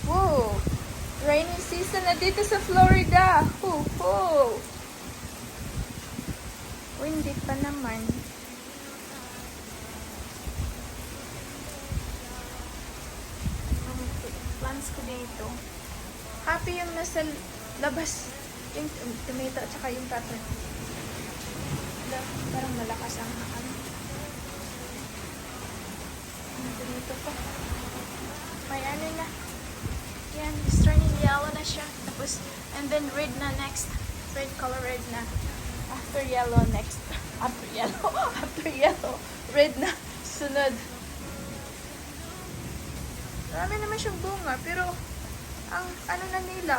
Whoa! Rainy season na dito sa Florida! Ho! Hindi pa naman. Ang plants ko dito. Happy yung nasa labas. Yung tomato at saka yung pepper. Parang malakas ang ano. Dito pa. May ano na. Yan, it's turning yellow na siya. Tapos, and then red na next. Red color, red na. After yellow next. After yellow. Red na. Sunod. Marami naman siyang bunga. Pero, ang ano na nila,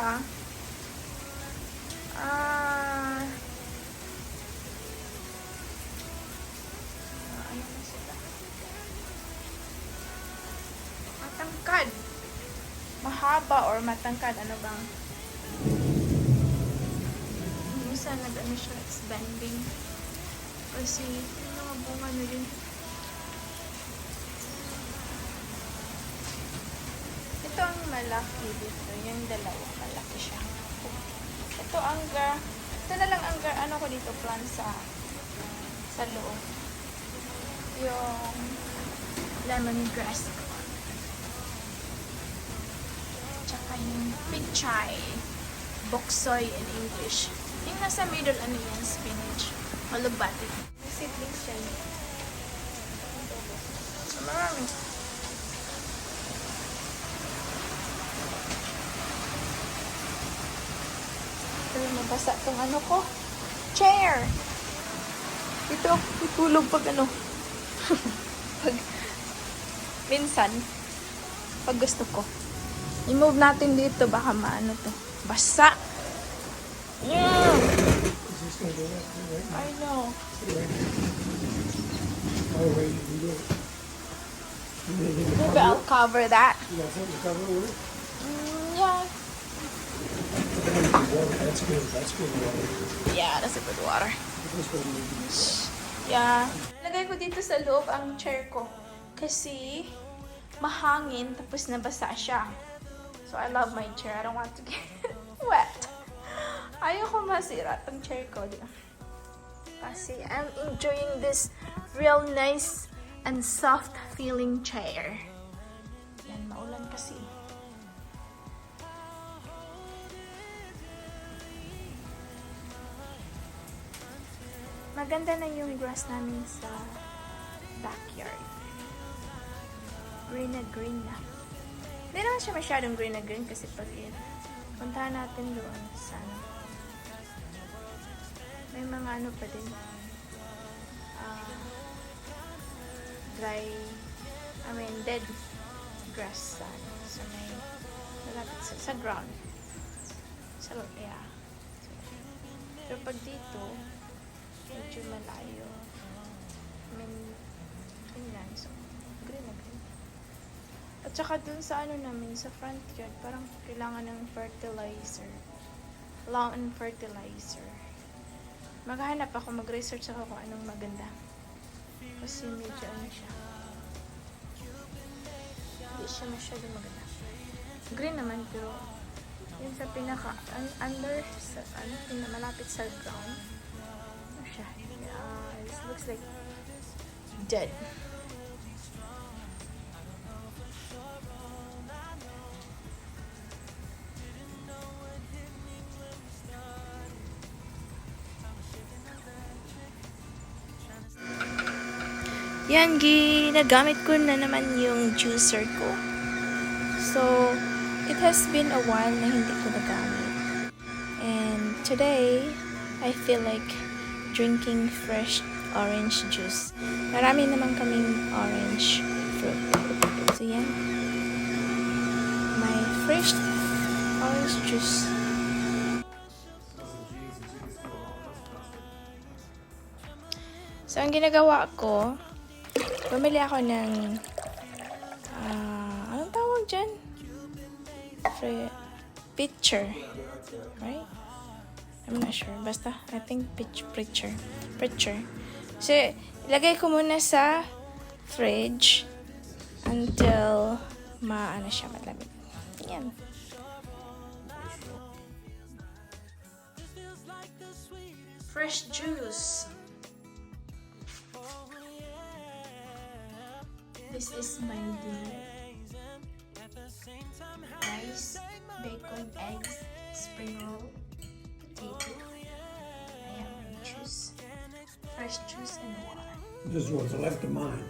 ano na sila? Matangkad. Mahaba or matangkad. Ano bang? Minsan nag-ano siya, it's bending. Kasi, yung mga bunga na yun. Ito ang malaki dito. Yung dalawa, malaki siya. Ito ang ito na lang ang ano ko dito, plant sa loob. Yung lemongrass ko. Tsaka yung pichay. Boksoy in English. Yung nasa middle, ano yan, spinach. Malugbati. May seedlings yan. Marami. Pero mabasa tong ano ko. Chair! Ito, tutulog pag ano. Pag, minsan, pag gusto ko. I-move natin dito, baka maano to. Basa! Yeah! I know. Maybe I'll cover that. Yeah. That's good. That's good water. Yeah, that's a good water. Yeah. Lagay ko dito sa loob ang chair ko. Kasi mahangin tapos nabasa siya. So I love my chair. I don't want to get wet. Ayoko masira tong chair ko. Kasi I'm enjoying this real nice and soft feeling chair. Yan, maulan kasi. Maganda na yung grass namin sa backyard. Green na green na. Hindi naman siya masyadong green na green kasi pag puntahan natin doon sana. May mga ano pa din. Dead grass sana. So may malapit sa ground. So, yeah. Pero pag dito, medyo malayo. I mean, ganyan. So, green na green. At saka dun sa ano namin, sa front yard, parang kailangan ng fertilizer. Lawn fertilizer. Maghahanap ako, mag-research ako kung anong maganda. Kasi medyo ano siya. Hindi siya masyado maganda. Green naman, pero yun sa pinaka, under, sa, malapit sa ground. Siya. It looks like dead. Yan, ginagamit ko na naman yung juicer ko. So, it has been a while na hindi ko nagamit. And today, I feel like drinking fresh orange juice. Marami naman kaming orange fruit. So, yan. My fresh orange juice. So, ang ginagawa ko, bumili ako ng anong tawag dyan? Pitcher. Right? I'm not sure. Basta, I think pitcher. So, ilagay ko muna sa fridge until maano siya malamig. Yan. Fresh juice. This is my dinner. Rice, bacon, eggs, spring roll, potato. I have my juice. Fresh juice and water. This is what's left of mine.